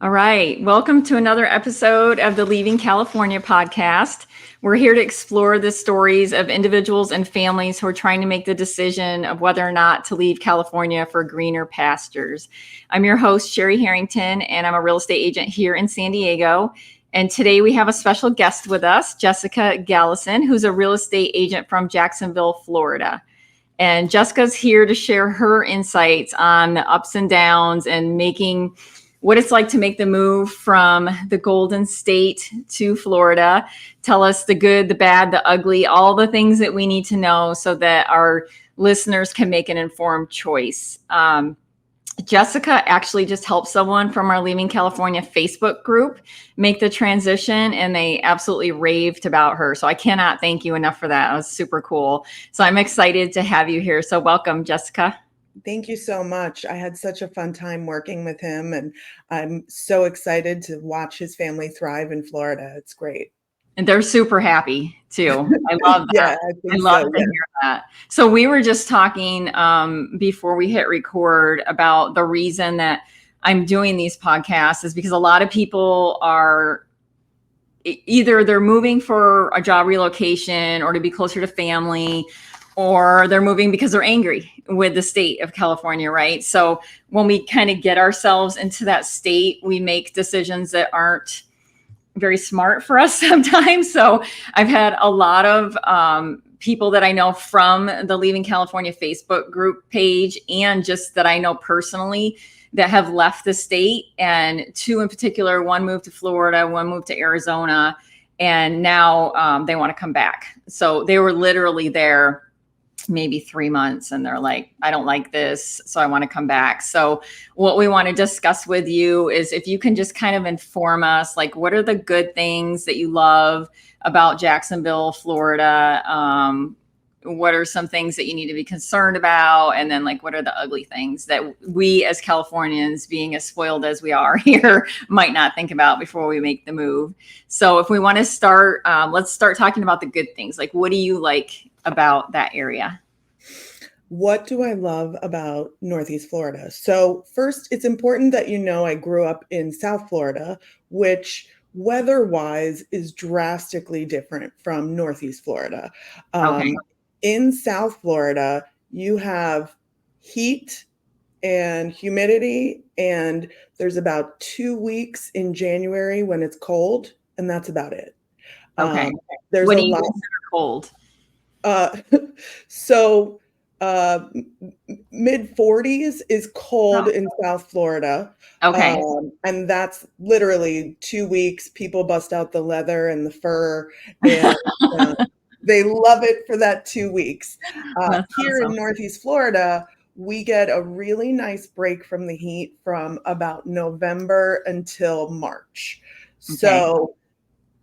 All right. Welcome to another episode of the Leaving California podcast. We're here to explore the stories of individuals and families who are trying to make the decision of whether or not to leave California for greener pastures. I'm your host, Cherie Harrington, and I'm a real estate agent here in San Diego. And today we have a special guest with us, Jessica Galison, who's a real estate agent from Jacksonville, Florida. And Jessica's here to share her insights on the ups and downs and what it's like to make the move from the Golden State to Florida. Tell us the good, the bad, the ugly, all the things that we need to know so that our listeners can make an informed choice. Jessica actually just helped someone from our Leaving California Facebook group make the transition, and they absolutely raved about her. So I cannot thank you enough for that. It was super cool. So I'm excited to have you here. So welcome, Jessica. Thank you so much. I had such a fun time working with him, and I'm so excited to watch his family thrive in Florida. It's great. And they're super happy too. I love that. Yeah, I love to hear that. So we were just talking before we hit record about the reason that I'm doing these podcasts is because a lot of people are either they're moving for a job relocation or to be closer to family, or they're moving because they're angry with the state of California, right? So when we kind of get ourselves into that state, we make decisions that aren't very smart for us sometimes. So I've had a lot of people that I know from the Leaving California Facebook group page, and just that I know personally, that have left the state. And two in particular, one moved to Florida, one moved to Arizona, and now they want to come back. So they were literally there maybe 3 months and they're like, I don't like this, so I want to come back. So what we want to discuss with you is if you can just kind of inform us, like, what are the good things that you love about Jacksonville, Florida? What are some things that you need to be concerned about? And then, like, what are the ugly things that we as Californians, being as spoiled as we are here, might not think about before we make the move? So if we want to start, let's start talking about the good things. Like, what do you like about that area? What do I love about Northeast Florida? So first, it's important that you know I grew up in South Florida, which weather-wise is drastically different from Northeast Florida. Okay. In South Florida, you have heat and humidity, and there's about 2 weeks in January when it's cold, and that's about it. Okay. There's what a do you lot. consider cold? So mid 40s is cold in South Florida. Okay. And that's literally 2 weeks. People bust out the leather and the fur, and they love it for that 2 weeks. Here in Northeast Florida, we get a really nice break from the heat from about November until March. Okay. So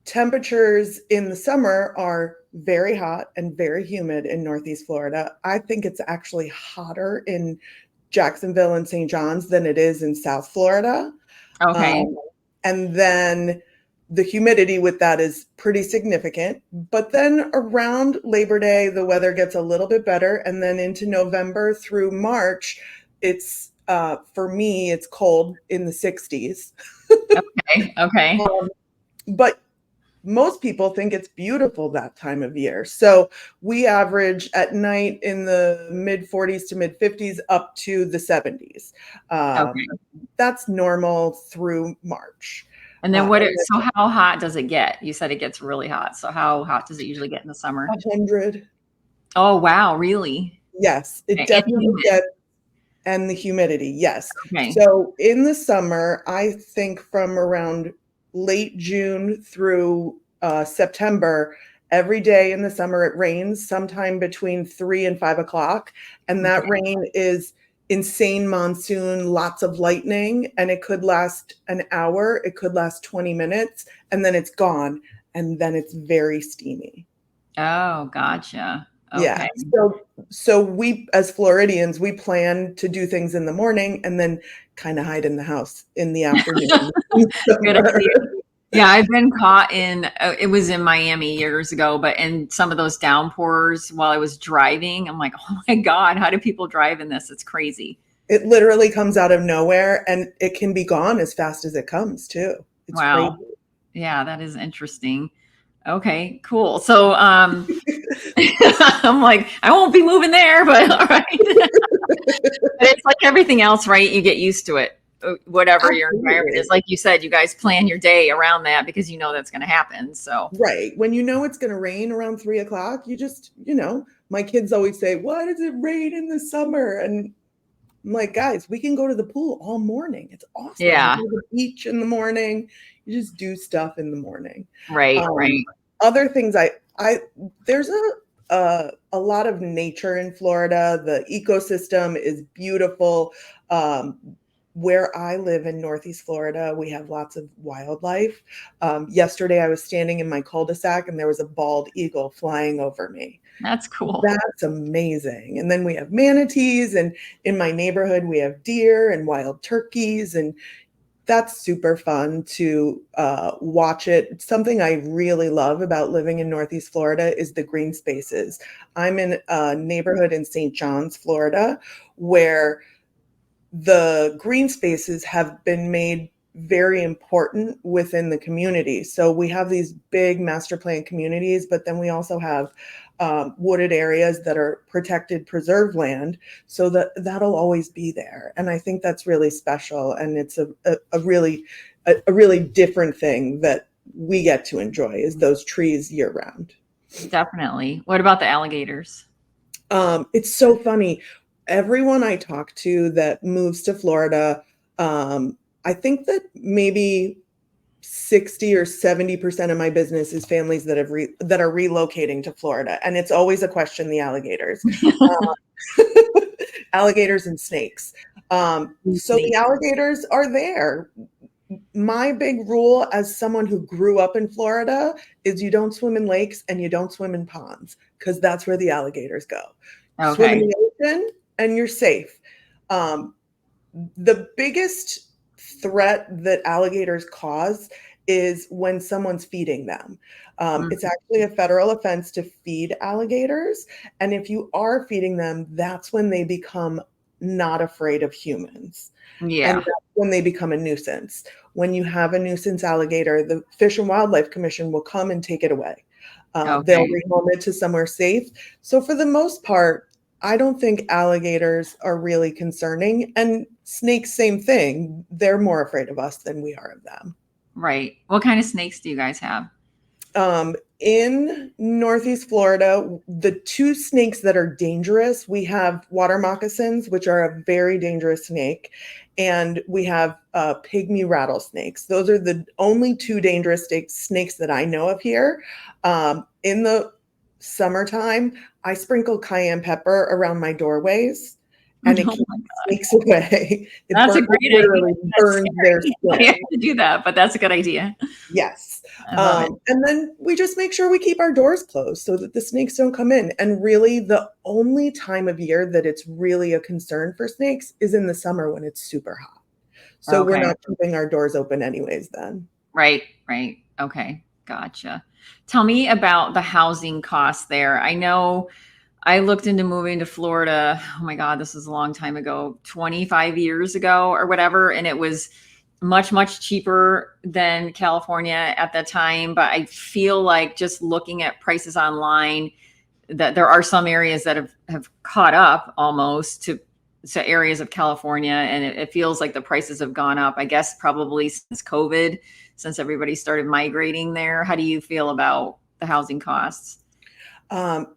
temperatures in the summer are very hot and very humid in Northeast Florida. I think it's actually hotter in Jacksonville and St. John's than it is in South Florida. Okay. And then the humidity with that is pretty significant. But then around Labor Day, the weather gets a little bit better. And then into November through March, it's, for me, it's cold in the 60s. Okay. But most people think it's beautiful that time of year. So we average at night in the mid 40s to mid 50s up to the 70s. That's normal through March. And then so how hot does it get? You said it gets really hot. So how hot does it usually get in the summer? 100. Oh, wow. Really? Yes, it definitely gets. And the humidity. Yes. Okay. So in the summer, I think from around late June through September, every day in the summer it rains sometime between 3 and 5 o'clock. And that rain is insane monsoon, lots of lightning, and it could last an hour, it could last 20 minutes, and then it's gone. And then it's very steamy. Oh, gotcha. Okay. Yeah. So we, as Floridians, we plan to do things in the morning and then kind of hide in the house in the afternoon. Good idea. Yeah, I've been caught in, it was in Miami years ago, but in some of those downpours while I was driving, I'm like, oh my God, how do people drive in this? It's crazy. It literally comes out of nowhere, and it can be gone as fast as it comes too. It's Wow. crazy. Yeah, that is interesting. Okay, cool. So I'm like, I won't be moving there, but all right. But it's like everything else, right? You get used to it, whatever your environment is. Like you said, you guys plan your day around that because you know that's going to happen. So right. When you know it's going to rain around 3:00, you just, my kids always say, why does it rain in the summer? And I'm like, guys, we can go to the pool all morning. It's awesome. yeah, You go to the beach in the morning. You just do stuff in the morning. right, right. Other things there's a lot of nature in Florida. The ecosystem is beautiful. Where I live in Northeast Florida, we have lots of wildlife. Yesterday, I was standing in my cul-de-sac and there was a bald eagle flying over me. That's cool. That's amazing. And then we have manatees, and in my neighborhood, we have deer and wild turkeys, and that's super fun to watch it. Something I really love about living in Northeast Florida is the green spaces. I'm in a neighborhood in St. John's, Florida, where the green spaces have been made very important within the community. So we have these big master plan communities, but then we also have wooded areas that are protected, preserved land, so that'll always be there. And I think that's really special, and it's a really different thing that we get to enjoy is those trees year round. Definitely. What about the alligators? It's so funny. Everyone I talk to that moves to Florida, I think that maybe 60 or 70% of my business is families that that are relocating to Florida. And it's always a question, the alligators. Alligators and snakes. So the alligators are there. My big rule as someone who grew up in Florida is you don't swim in lakes and you don't swim in ponds, because that's where the alligators go. Okay. Swim in the ocean and you're safe. The biggest threat that alligators cause is when someone's feeding them. It's actually a federal offense to feed alligators. And if you are feeding them, that's when they become not afraid of humans. Yeah. And that's when they become a nuisance. When you have a nuisance alligator, the Fish and Wildlife Commission will come and take it away. They'll rehome it to somewhere safe. So for the most part, I don't think alligators are really concerning. And snakes, same thing. They're more afraid of us than we are of them. Right. What kind of snakes do you guys have? In Northeast Florida, the two snakes that are dangerous, we have water moccasins, which are a very dangerous snake, and we have pygmy rattlesnakes. Those are the only two dangerous snakes that I know of here. In the summertime, I sprinkle cayenne pepper around my doorways, and it keeps snakes away. That's a great idea. Burns their skin. I have to do that, but that's a good idea. Yes. And then we just make sure we keep our doors closed so that the snakes don't come in. And really, the only time of year that it's really a concern for snakes is in the summer when it's super hot. So we're not keeping our doors open anyways then. Right, right. Okay, gotcha. Tell me about the housing costs there. I know I looked into moving to Florida. Oh my God, this was a long time ago, 25 years ago or whatever. And it was much, much cheaper than California at that time. But I feel like just looking at prices online, that there are some areas that have caught up almost to areas of California. And it feels like the prices have gone up, I guess, probably since COVID, since everybody started migrating there. How do you feel about the housing costs?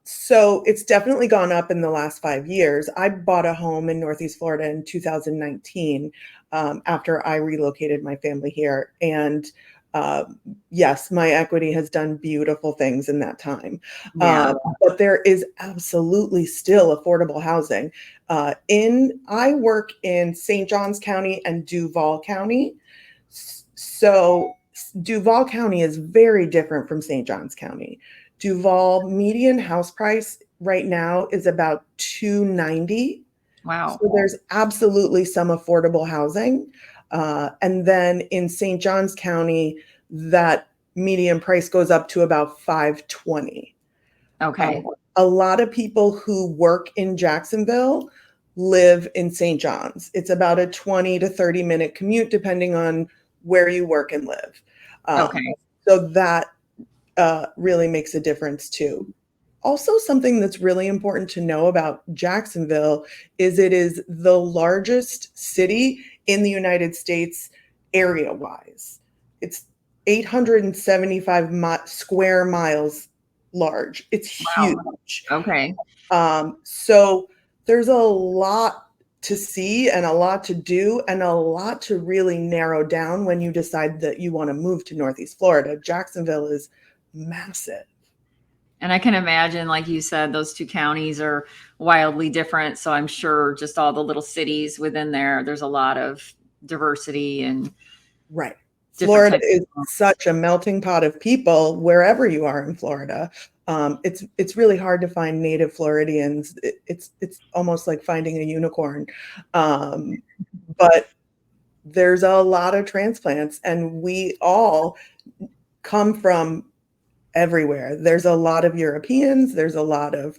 So it's definitely gone up in the last 5 years. I bought a home in Northeast Florida in 2019 after I relocated my family here. And yes, my equity has done beautiful things in that time. Yeah. But there is absolutely still affordable housing. I work in St. Johns County and Duval County. So Duval County is very different from St. Johns County. Duval median house price right now is about $290,000. Wow. So there's absolutely some affordable housing. And then in St. Johns County, that median price goes up to about $520,000. Okay. A lot of people who work in Jacksonville live in St. John's. It's about a 20 to 30-minute commute, depending on where you work and live. Okay. So that really makes a difference too. Also, something that's really important to know about Jacksonville is it is the largest city in the United States area-wise. It's 875 square miles large. It's huge. Wow. Okay. So there's a lot to see and a lot to do and a lot to really narrow down when you decide that you want to move to Northeast Florida. Jacksonville is massive. And I can imagine, like you said, those two counties are wildly different. So I'm sure just all the little cities within there, there's a lot of diversity and right. Florida is such a melting pot of people wherever you are in Florida. It's really hard to find native Floridians. It's almost like finding a unicorn. But there's a lot of transplants, and we all come from everywhere. There's a lot of Europeans, there's a lot of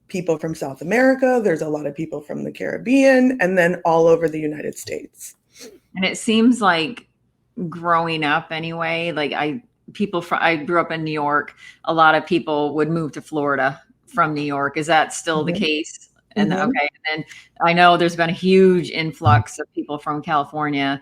people from South America, there's a lot of people from the Caribbean, and then all over the United States. And it seems like growing up anyway, like I grew up in New York. A lot of people would move to Florida from New York. Is that still the case? And okay. And I know there's been a huge influx of people from California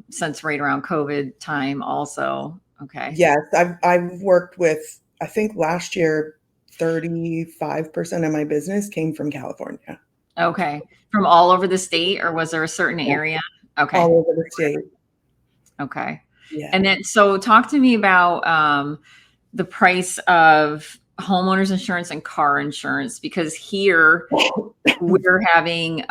since right around COVID time also. Okay. Yes, I've worked with, I think last year, 35% of my business came from California. Okay. From all over the state, or was there a certain area? Okay. All over the state. Okay. Yeah. And then, so talk to me about the price of homeowners insurance and car insurance, because here we're having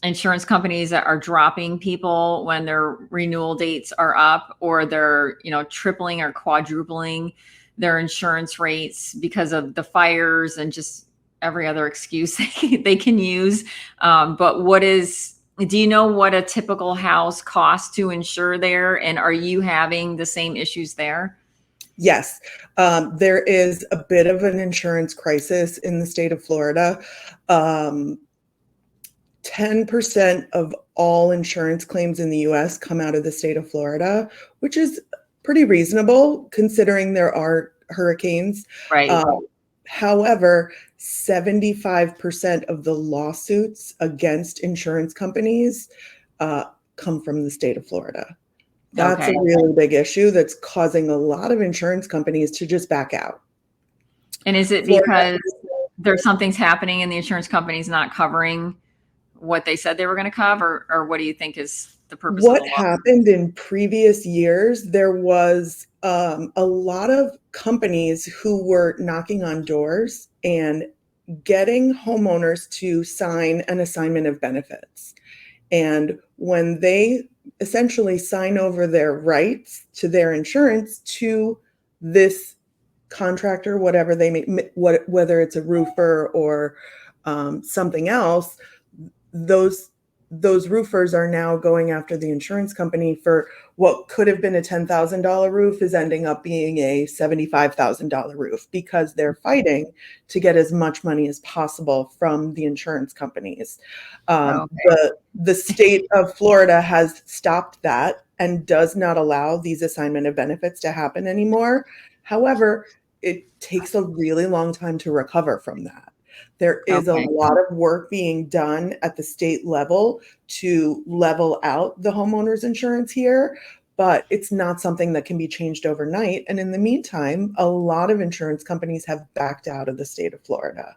insurance companies that are dropping people when their renewal dates are up, or they're, tripling or quadrupling their insurance rates because of the fires and just every other excuse they can use. But do you know what a typical house costs to insure there? And are you having the same issues there? Yes, there is a bit of an insurance crisis in the state of Florida. 10% of all insurance claims in the US come out of the state of Florida, which is pretty reasonable considering there are hurricanes. Right. However, 75% of the lawsuits against insurance companies come from the state of Florida. That's a really big issue that's causing a lot of insurance companies to just back out. And is it because there's something's happening and the insurance company's not covering what they said they were going to cover, or what do you think is the purpose of the law? What happened in previous years, there was a lot of companies who were knocking on doors and getting homeowners to sign an assignment of benefits. And when they essentially sign over their rights to their insurance to this contractor, whatever they may, whether it's a roofer or something else, those roofers are now going after the insurance company for what could have been a $10,000 roof is ending up being a $75,000 roof, because they're fighting to get as much money as possible from the insurance companies. The state of Florida has stopped that and does not allow these assignment of benefits to happen anymore. However, it takes a really long time to recover from that. There is a lot of work being done at the state level to level out the homeowners insurance here, but it's not something that can be changed overnight. And in the meantime, a lot of insurance companies have backed out of the state of Florida.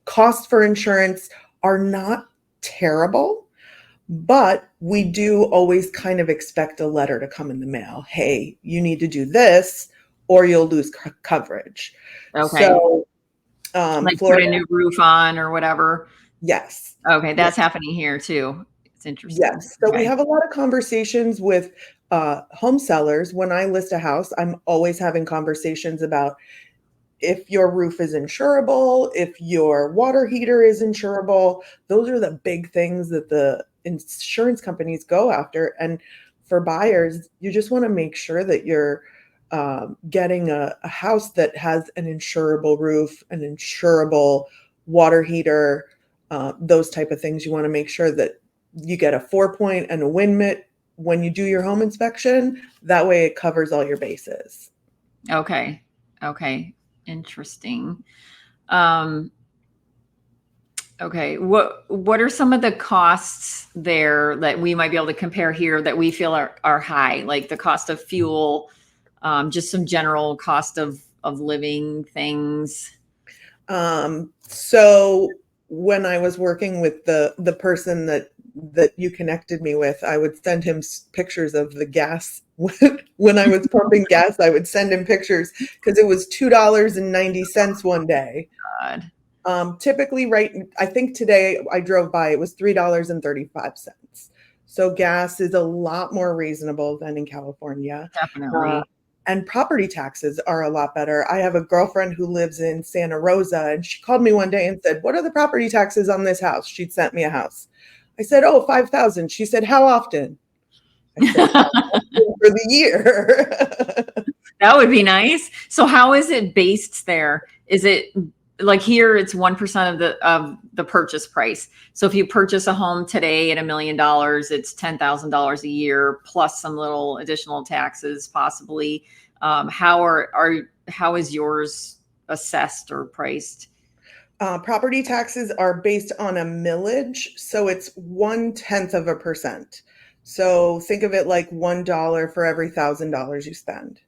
Costs for insurance are not terrible, but we do always kind of expect a letter to come in the mail. Hey, you need to do this or you'll lose coverage. So like Florida, put a new roof on or whatever. Yes. Okay. That's happening here too. It's interesting. Yes. So we have a lot of conversations with home sellers. When I list a house, I'm always having conversations about if your roof is insurable, if your water heater is insurable. Those are the big things that the insurance companies go after. And for buyers, you just want to make sure that you're getting a house that has an insurable roof, an insurable water heater, those type of things. You want to make sure that you get a 4-point and a wind mitt when you do your home inspection. That way it covers all your bases. Okay. Okay. Interesting. Okay. What are some of the costs there that we might be able to compare here that we feel are high, like the cost of fuel, just some general cost of living things? So when I was working with the person that you connected me with, I would send him pictures of the gas. When I was pumping gas, I would send him pictures because it was $2.90 one day. God. Typically, right, I think today I drove by, it was $3.35. So gas is a lot more reasonable than in California. Definitely. And property taxes are a lot better. I have a girlfriend who lives in Santa Rosa, and she called me one day and said, "What are the property taxes on this house?" She'd sent me a house. I said, "Oh, 5,000." She said, "How often?" I said, "For the year." That would be nice. So how is it based there? Is it like here it's 1% of the purchase price. So if you purchase a home today at $1 million, it's $10,000 a year plus some little additional taxes possibly. How is yours assessed or priced? Property taxes are based on a millage, so it's 0.1%. So think of it like $1 for every $1,000 you spend.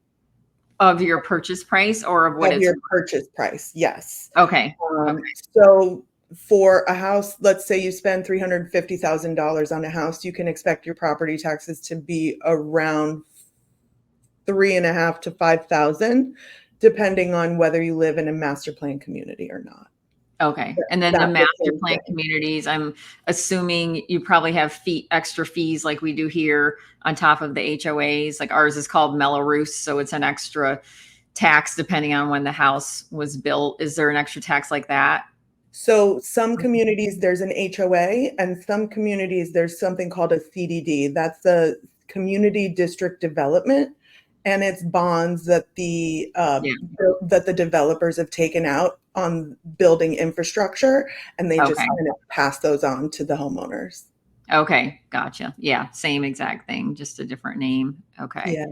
Of your purchase price or of what Of it's your purchase price, yes. Okay. Okay. So for a house, let's say you spend $350,000 on a house, you can expect your property taxes to be around 3.5 to 5,000, depending on whether you live in a master plan community or not. Okay. And then the master plan communities, I'm assuming you probably have extra fees like we do here on top of the HOAs. Like ours is called Melrose, so it's an extra tax depending on when the house was built. Is there an extra tax like that? So some communities there's an HOA, and some communities there's something called a CDD. That's the community district development, and it's bonds that that the developers have taken out on building infrastructure, and they just kind of pass those on to the homeowners. Okay, gotcha. Yeah, same exact thing, just a different name. Okay. Yeah.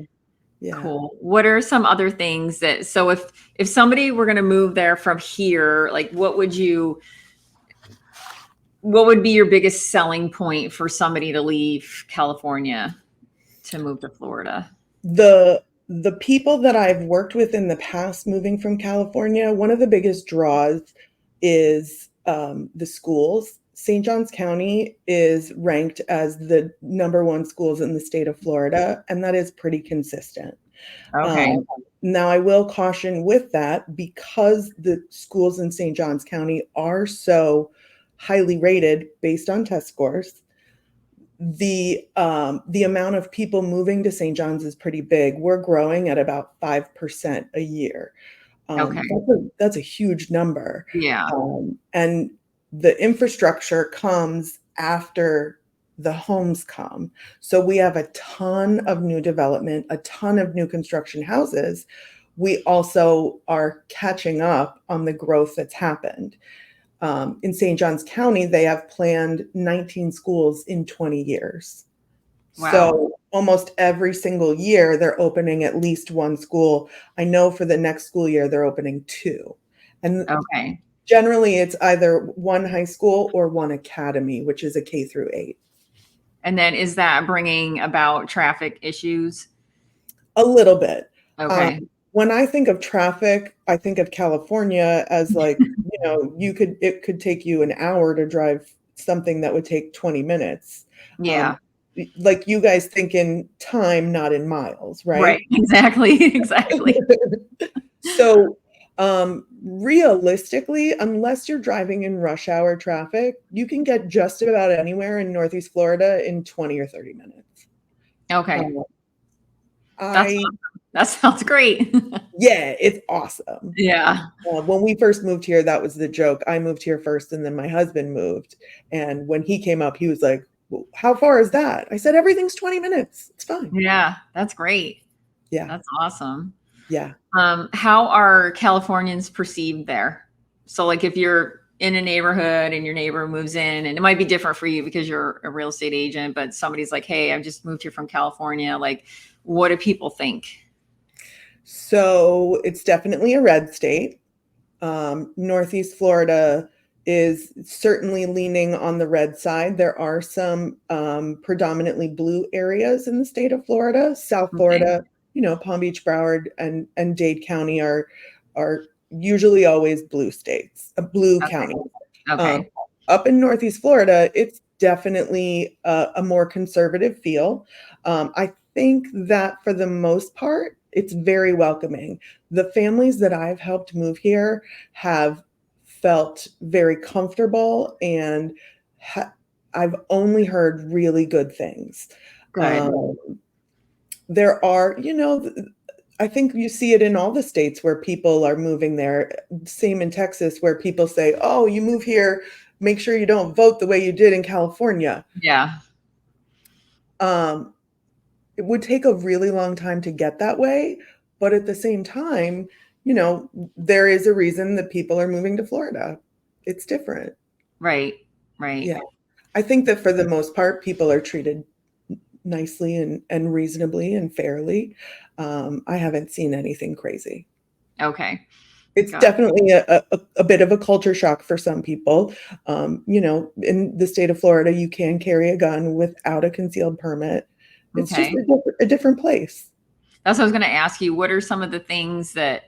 Yeah. Cool. What are some other things that, so if somebody were going to move there from here, like what would be your biggest selling point for somebody to leave California to move to Florida? The people that I've worked with in the past moving from California, one of the biggest draws is the schools. St. Johns County is ranked as the #1 schools in the state of Florida, and that is pretty consistent. Okay. Now, I will caution with that, because the schools in St. Johns County are so highly rated based on test scores, the amount of people moving to St. John's is pretty big. We're growing at about 5% a year. Okay. That's a huge number. Yeah. And the infrastructure comes after the homes come. So we have a ton of new development, a ton of new construction houses. We also are catching up on the growth that's happened. In St. Johns County, they have planned 19 schools in 20 years. Wow. So almost every single year, they're opening at least one school. I know for the next school year, they're opening 2. And generally, it's either one high school or one academy, which is a K-8. And then is that bringing about traffic issues? A little bit. Okay. When I think of traffic, I think of California as like, it could take you an hour to drive something that would take 20 minutes. Yeah. Like you guys think in time, not in miles, right? Right. Exactly. Exactly. So realistically, unless you're driving in rush hour traffic, you can get just about anywhere in Northeast Florida in 20 or 30 minutes. Okay. That sounds great. Yeah, it's awesome. Yeah. When we first moved here, that was the joke. I moved here first and then my husband moved. And when he came up, he was like, well, how far is that? I said, everything's 20 minutes. It's fine. Yeah, that's great. Yeah. That's awesome. Yeah. How are Californians perceived there? So like if you're in a neighborhood and your neighbor moves in, and it might be different for you because you're a real estate agent, but somebody's like, hey, I've just moved here from California. Like, what do people think? So it's definitely a red state. Northeast Florida is certainly leaning on the red side. There are some predominantly blue areas in the state of Florida. South Florida, Palm Beach, Broward, and Dade County are usually always blue states, blue counties. Okay. Up in Northeast Florida, it's definitely a more conservative feel. I think that for the most part, it's very welcoming. The families that I've helped move here have felt very comfortable, and I've only heard really good things. Good. There are, I think you see it in all the states where people are moving there. Same in Texas, where people say, oh, you move here, make sure you don't vote the way you did in California. Yeah. It would take a really long time to get that way. But at the same time, there is a reason that people are moving to Florida. It's different. Right. Yeah. I think that for the most part, people are treated nicely and reasonably and fairly. I haven't seen anything crazy. Okay. It's definitely a bit of a culture shock for some people. In the state of Florida, you can carry a gun without a concealed permit. It's just a different place. That's what I was going to ask you. What are some of the things that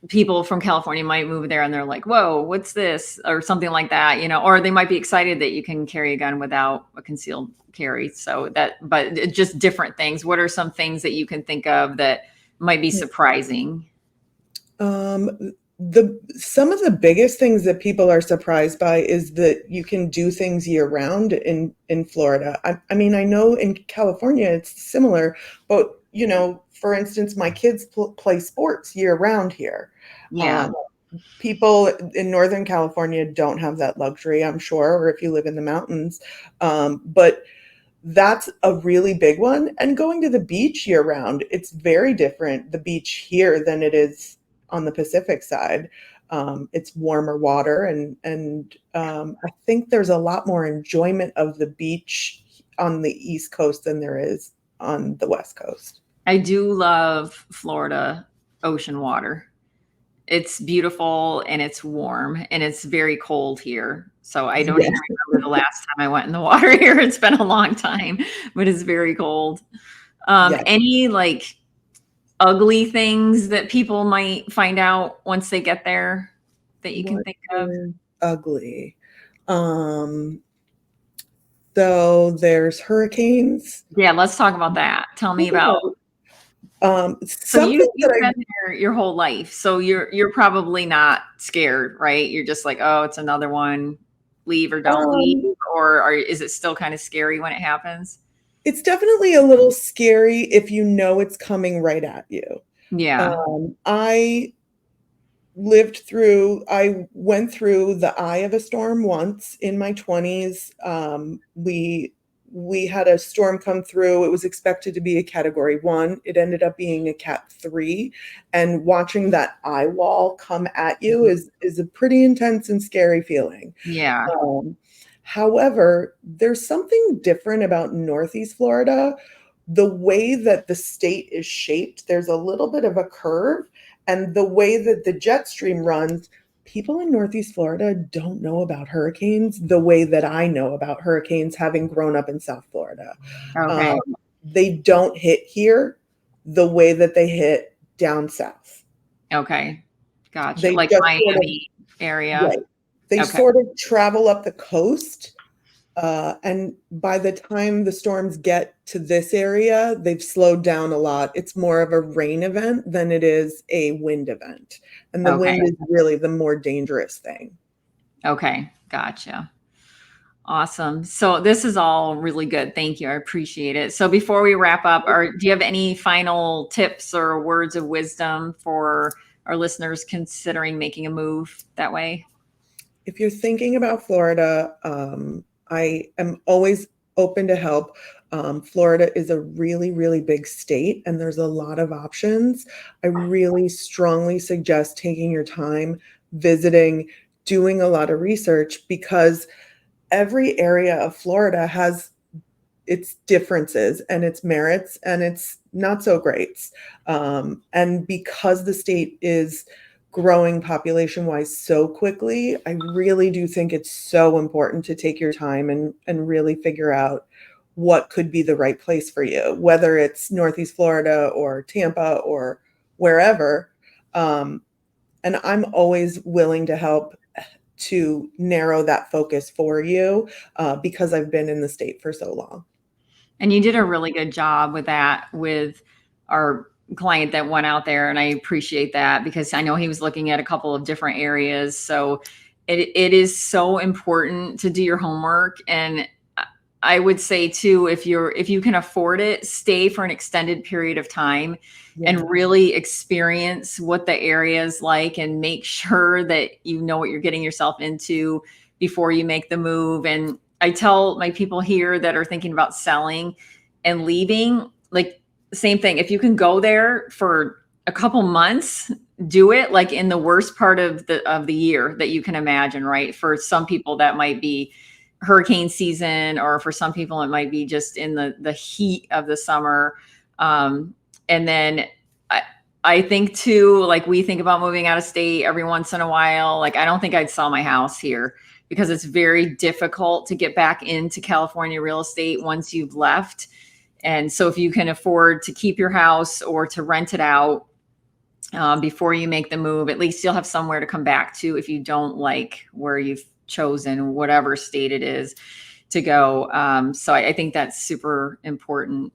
people from California might move there and they're like, whoa, what's this? Or something like that, or they might be excited that you can carry a gun without a concealed carry. But just different things. What are some things that you can think of that might be surprising? Some of the biggest things that people are surprised by is that you can do things year round in Florida. I mean, I know in California it's similar, but for instance, my kids play sports year round here. Yeah. People in Northern California don't have that luxury, I'm sure, or if you live in the mountains. But that's a really big one. And going to the beach year round, it's very different, the beach here, than it is on the Pacific side. It's warmer water, and I think there's a lot more enjoyment of the beach on the East Coast than there is on the West Coast. I do love Florida ocean water. It's beautiful and it's warm and it's very cold here. So I don't even remember the last time I went in the water here. It's been a long time, but it's very cold. Any like ugly things that people might find out once they get there that you can think of? Ugly. So there's hurricanes. Yeah, let's talk about that. Tell me about. So you've been there your whole life, so you're probably not scared, right? You're just like, oh, it's another one. Leave or don't leave, or is it still kind of scary when it happens? It's definitely a little scary if you know it's coming right at you. Yeah. I went through the eye of a storm once in my 20s. We had a storm come through. It was expected to be a Category 1. It ended up being a Cat 3. And watching that eye wall come at you is a pretty intense and scary feeling. Yeah. However, there's something different about Northeast Florida. The way that the state is shaped, there's a little bit of a curve. And the way that the jet stream runs, people in Northeast Florida don't know about hurricanes the way that I know about hurricanes, having grown up in South Florida. Okay. They don't hit here the way that they hit down south. Okay. Gotcha. Like Miami area. Right. They sort of travel up the coast. And by the time the storms get to this area, they've slowed down a lot. It's more of a rain event than it is a wind event. And the wind is really the more dangerous thing. Okay. Gotcha. Awesome. So this is all really good. Thank you. I appreciate it. So before we wrap up, do you have any final tips or words of wisdom for our listeners considering making a move that way? If you're thinking about Florida, I am always open to help. Florida is a really, really big state, and there's a lot of options. I really strongly suggest taking your time, visiting, doing a lot of research, because every area of Florida has its differences and its merits and its not so greats. And because the state is growing population wise so quickly, I really do think it's so important to take your time and really figure out what could be the right place for you, whether it's Northeast Florida or Tampa or wherever. And I'm always willing to help to narrow that focus for you, because I've been in the state for so long. And you did a really good job with that with our client that went out there. And I appreciate that, because I know he was looking at a couple of different areas. So it is so important to do your homework. And I would say too, if you can afford it, stay for an extended period of time and really experience what the area is like, and make sure that you know what you're getting yourself into before you make the move. And I tell my people here that are thinking about selling and leaving, like, same thing. If you can go there for a couple months, do it, like in the worst part of the year that you can imagine, right? For some people that might be hurricane season, or for some people it might be just in the heat of the summer. And then I think too, like, we think about moving out of state every once in a while. Like, I don't think I'd sell my house here, because it's very difficult to get back into California real estate once you've left. And so if you can afford to keep your house or to rent it out before you make the move, at least you'll have somewhere to come back to if you don't like where you've chosen, whatever state it is, to go. So I think that's super important.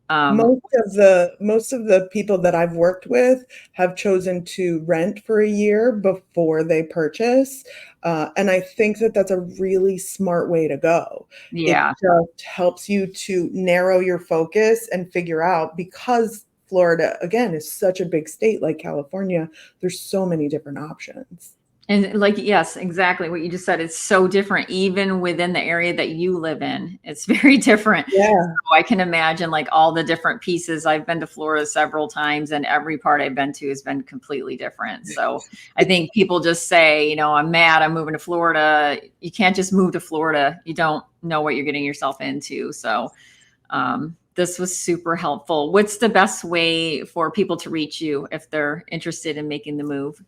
Most of the people that I've worked with have chosen to rent for a year before they purchase. And I think that that's a really smart way to go. Yeah. It just helps you to narrow your focus and figure out, because Florida, again, is such a big state like California, there's so many different options. And like, yes, exactly what you just said. It's so different, even within the area that you live in. It's very different. Yeah. So I can imagine like all the different pieces. I've been to Florida several times, and every part I've been to has been completely different. So I think people just say, you know, I'm mad, I'm moving to Florida. You can't just move to Florida. You don't know what you're getting yourself into. So this was super helpful. What's the best way for people to reach you if they're interested in making the move?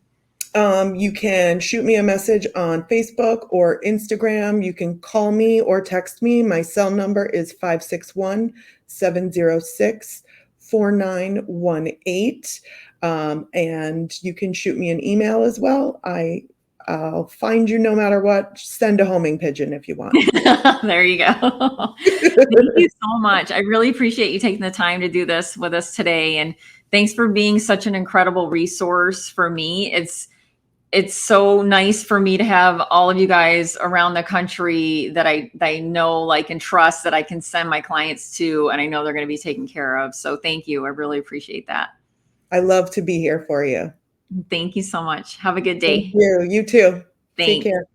You can shoot me a message on Facebook or Instagram. You can call me or text me. My cell number is 561-706-4918. And you can shoot me an email as well. I'll find you no matter what. Send a homing pigeon if you want. There you go. Thank you so much. I really appreciate you taking the time to do this with us today. And thanks for being such an incredible resource for me. It's so nice for me to have all of you guys around the country that I know, like, and trust, that I can send my clients to, and I know they're going to be taken care of. So thank you. I really appreciate that. I love to be here for you. Thank you so much. Have a good day. Thank you. You too. Thanks. Take care.